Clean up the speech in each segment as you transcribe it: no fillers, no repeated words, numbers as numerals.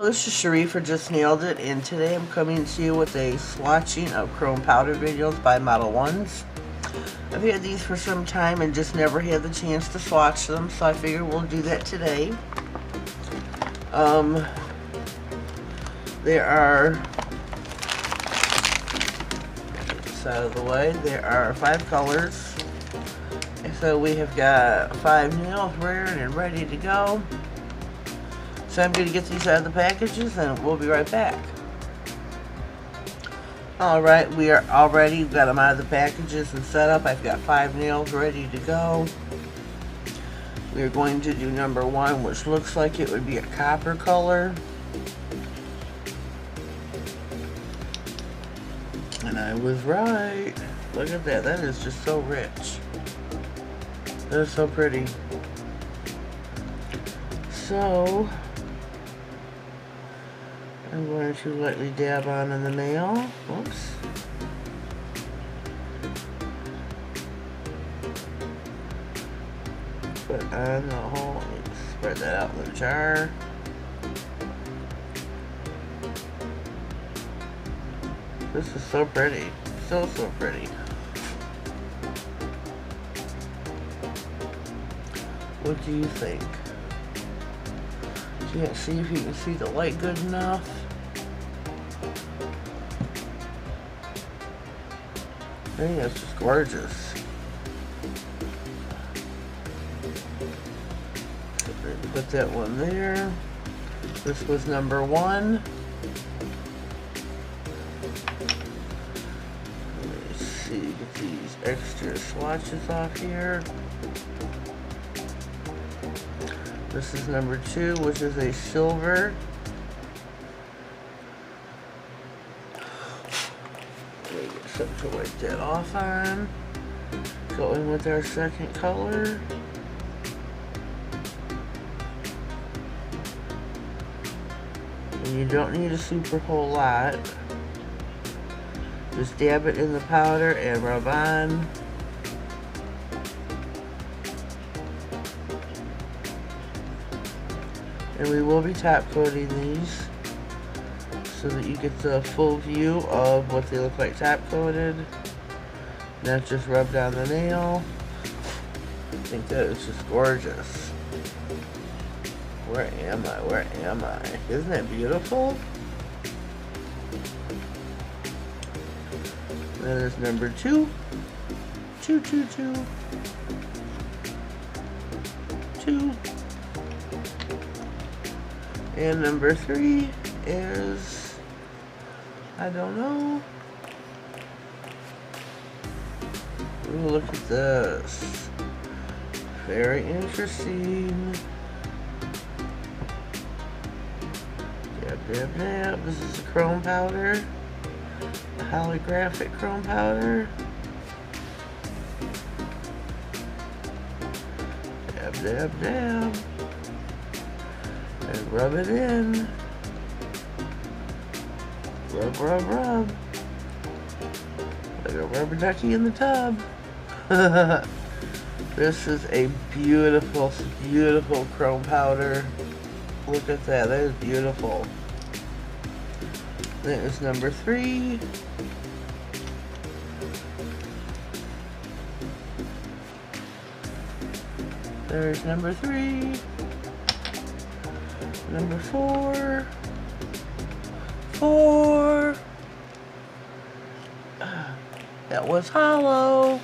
This is Sharifa Just Nailed It, and today I'm coming to you with a swatching of chrome powder videos by Modelones. I've had these for some time and just never had the chance to swatch them, so I figured we'll do that today. There are, get this out of the way, there are 5 colors. So we have got 5 nails reared and ready to go. So I'm going to get these out of the packages and we'll be right back. Alright, we are already got them out of the packages and set up. I've got 5 nails ready to go. We are going to do number 1, which looks like it would be a copper color. And I was right. Look at that. That is just so rich. That is so pretty. So I'm going to lightly dab on in the nail. Oops. Put on the whole, spread that out in the jar. This is so pretty. So pretty. What do you think? Can't see if you can see the light good enough. I think that's just gorgeous. Put that one there. This was number 1. Let's see, get these extra swatches off here. This is number 2, which is a silver. Let me get something to wipe that off on. Going with our second color. And you don't need a super whole lot. Just dab it in the powder and rub on. And we will be top coating these so that you get the full view of what they look like top coated, not just rubbed on the nail. I think that is just gorgeous. Where am I? Where am I? Isn't that beautiful? That is number 2. 2. And number 3 is, I don't know. Ooh, look at this. Very interesting. Dab. This is a chrome powder. A holographic chrome powder. Dab. And rub it in. Rub. Like a rubber ducky in the tub. This is a beautiful chrome powder. Look at that. That is beautiful. That is number 3. There's number 3. Number 4. That was hollow.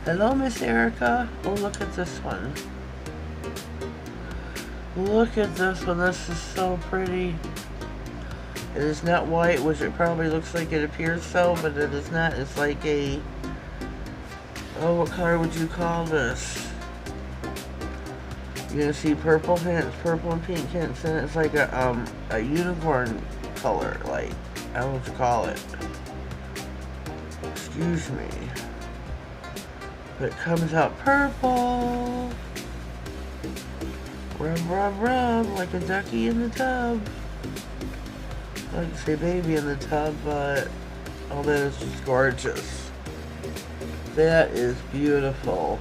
Hello, Miss Erica. Oh, look at this one. Look at this one. This is so pretty. It is not white, which it probably looks like it appears so, but it is not. It's like a, oh, what color would you call this? You're gonna see purple hints, purple and pink hints, and it's like a unicorn color, like, I don't know what to call it. Excuse me. But it comes out purple. Rub, like a ducky in the tub. I like to say baby in the tub, but oh, that is just gorgeous. That is beautiful.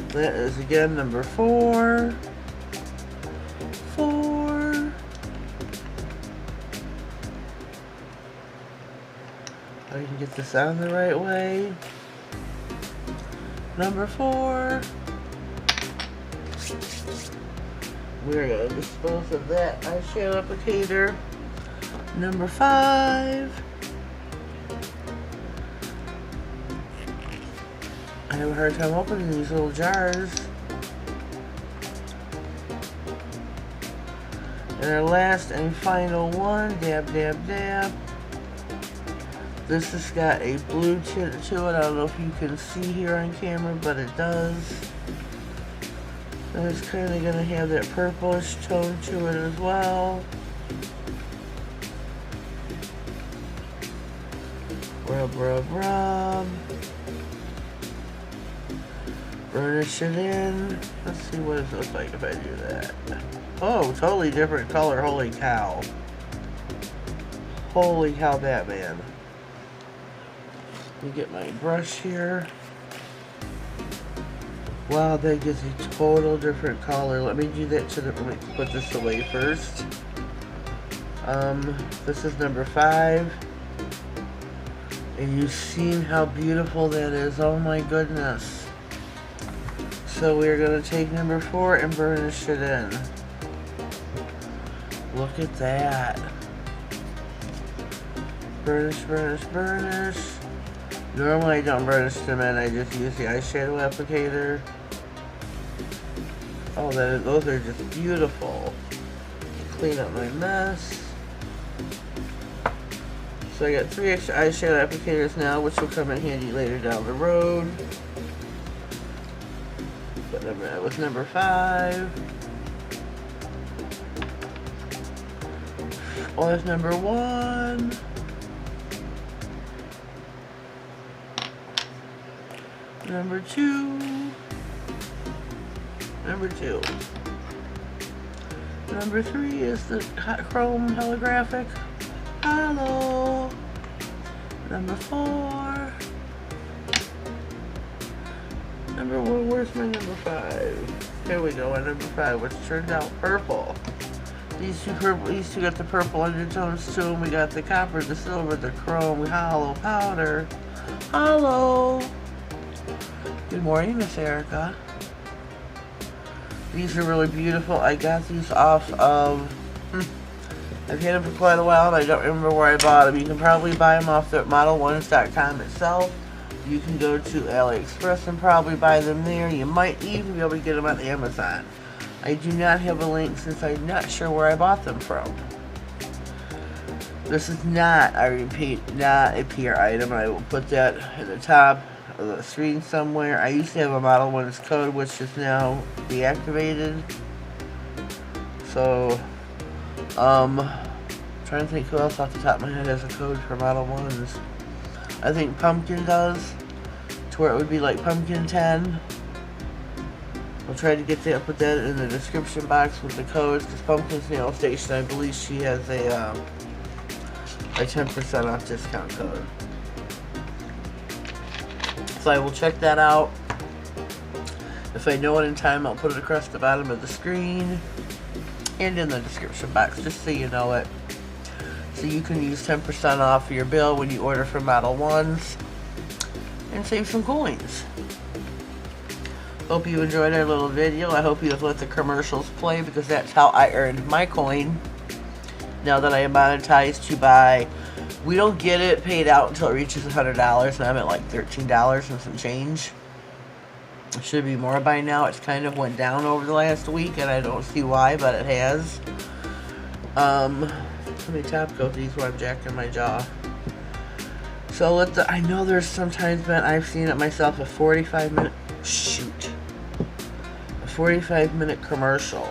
That is again number 4. 4. I can get this on the right way. Number 4. We're going to dispose of that eyeshadow applicator. Number 5. I have a hard time opening these little jars. And our last and final one, dab, dab, dab. This has got a blue tint to it. I don't know if you can see here on camera, but it does. And it's kind of going to have that purplish tone to it as well. Rub, rub, rub. Burnish it in. Let's see what it looks like if I do that. Oh, totally different color. Holy cow. Holy cow, Batman. Let me get my brush here. Wow, that gives a total different color. Let me do that to the, let me put this away first. This is number 5. And you've seen how beautiful that is. Oh my goodness. So we're going to take number 4 and burnish it in. Look at that. Burnish, burnish, burnish. Normally I don't burnish them in, I just use the eyeshadow applicator. Oh, those are just beautiful. Clean up my mess. So I got 3 extra eyeshadow applicators now, which will come in handy later down the road. But that was number 5. Oh, that's number 1. Number 2. Number 2. Number 3 is the hot chrome holographic. Hello. Number 4. Number 1, where's my number 5? There we go, and number 5, which turned out purple. These two got the purple undertones too, and we got the copper, the silver, the chrome, hollow powder. Hello. Good morning, Miss Erica. These are really beautiful. I got these off of, I've had them for quite a while, and I don't remember where I bought them. You can probably buy them off the Modelones.com itself. You can go to AliExpress and probably buy them there. You might even be able to get them on Amazon. I do not have a link since I'm not sure where I bought them from. This is not, I repeat, not a PR item. I will put that at the top of the screen somewhere. I used to have a Modelones code, which is now deactivated. So, trying to think who else off the top of my head has a code for Modelones. I think Pumpkin does, to where it would be like Pumpkin 10. I'll try to get that, put that in the description box with the codes, because Pumpkin's Nail Station, I believe she has a 10% off discount code. So I will check that out. If I know it in time, I'll put it across the bottom of the screen and in the description box, just so you know it. So you can use 10% off your bill when you order from Modelones and save some coins. Hope you enjoyed our little video. I hope you have let the commercials play, because that's how I earned my coin. Now that I am monetized to buy, we don't get it paid out until it reaches $100, and I'm at like $13 and some change. It should be more by now. It's kind of went down over the last week, and I don't see why, but it has. Let me top coat these while I'm jacking my jaw. So I know there's sometimes been, I've seen it myself, a 45-minute, shoot, a 45-minute commercial.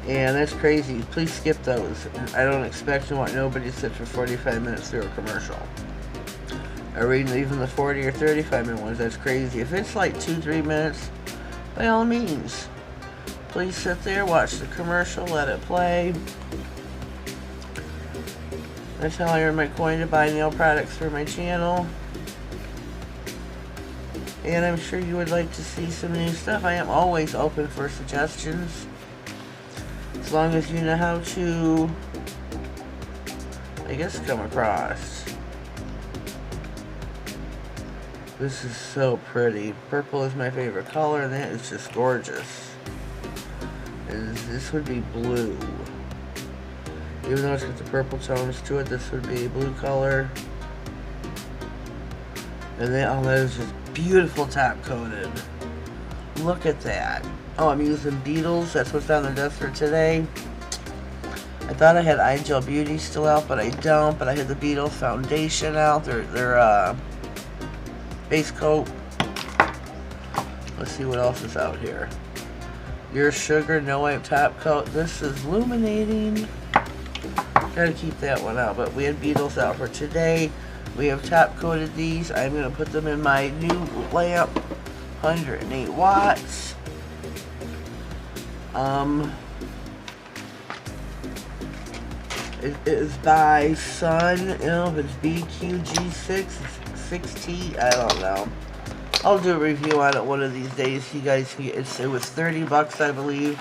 And that's crazy. Please skip those. I don't expect and want nobody to sit for 45 minutes through a commercial. Or even the 40 or 35-minute ones, that's crazy. If it's like 2-3 minutes, by all means, please sit there, watch the commercial, let it play. That's how I earn my coin to buy nail products for my channel. And I'm sure you would like to see some new stuff. I am always open for suggestions. As long as you know how to I guess, come across. This is so pretty. Purple is my favorite color, and that is just gorgeous. And this would be blue. Even though it's got the purple tones to it, this would be a blue color. And then, oh, that is just beautiful top coated. Look at that. Oh, I'm using Beetles. That's what's on the desk for today. I thought I had Eye Gel Beauty still out, but I don't. But I had the Beetles foundation out. Their base coat. Let's see what else is out here. Your Sugar No Wipe top coat. This is illuminating. Gotta keep that one out. But we had Beetles out for today. We have top coated these. I'm gonna put them in my new lamp. 108 watts. It is by Sun. You know, if it's BQG6, 6T, I don't know. I'll do a review on it one of these days. You guys can get it. It was 30 bucks, I believe.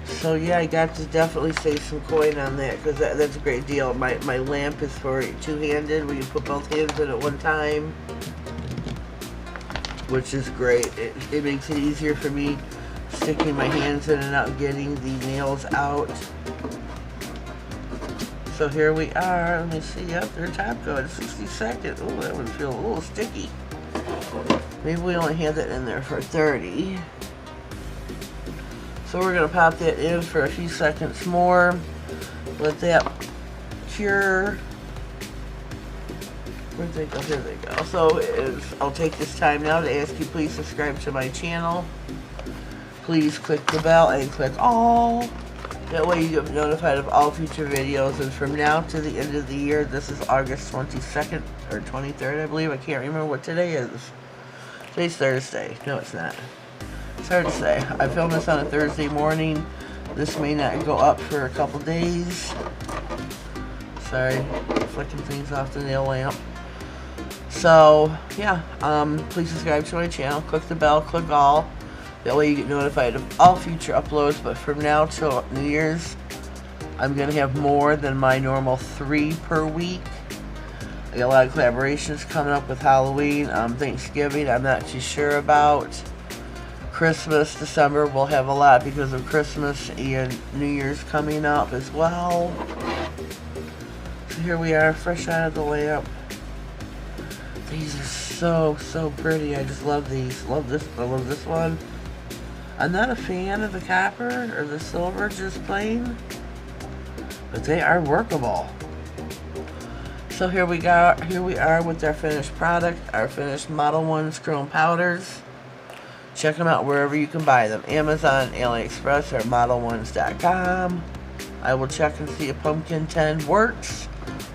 So yeah, I got to definitely save some coin on that, because that's a great deal. My lamp is for two-handed, where you put both hands in at one time, which is great. It makes it easier for me sticking my hands in and out, getting the nails out. So here we are. Let me see. Yep, they're top coated. 60 seconds. Oh, that would feel a little sticky. Maybe we only had that in there for 30. So we're going to pop that in for a few seconds more. Let that cure. Where'd they go? Here they go. So I'll take this time now to ask you, please subscribe to my channel. Please click the bell and click all. That way you get notified of all future videos. And from now to the end of the year, this is August 22nd or 23rd, I believe. I can't remember what today is. Today's Thursday. No, it's not. It's hard to say. I filmed this on a Thursday morning. This may not go up for a couple days. Sorry, flicking things off the nail lamp. So, yeah, please subscribe to my channel. Click the bell, click all. That way you get notified of all future uploads. But from now till New Year's, I'm going to have more than my normal 3 per week. I got a lot of collaborations coming up with Halloween, Thanksgiving, I'm not too sure about. Christmas, December, we'll have a lot because of Christmas and New Year's coming up as well. So here we are, fresh out of the lamp. These are so pretty. I just love these. Love this. I love this one. I'm not a fan of the copper or the silver, just plain, but they are workable. So here we go. Here we are with our finished product, our finished Modelones chrome powders. Check them out wherever you can buy them. Amazon, AliExpress, or Modelones.com. I will check and see if Pumpkin 10 works,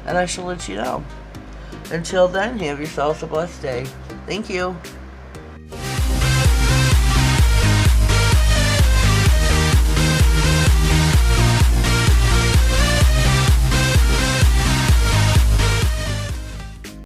and I shall let you know. Until then, have yourselves a blessed day. Thank you.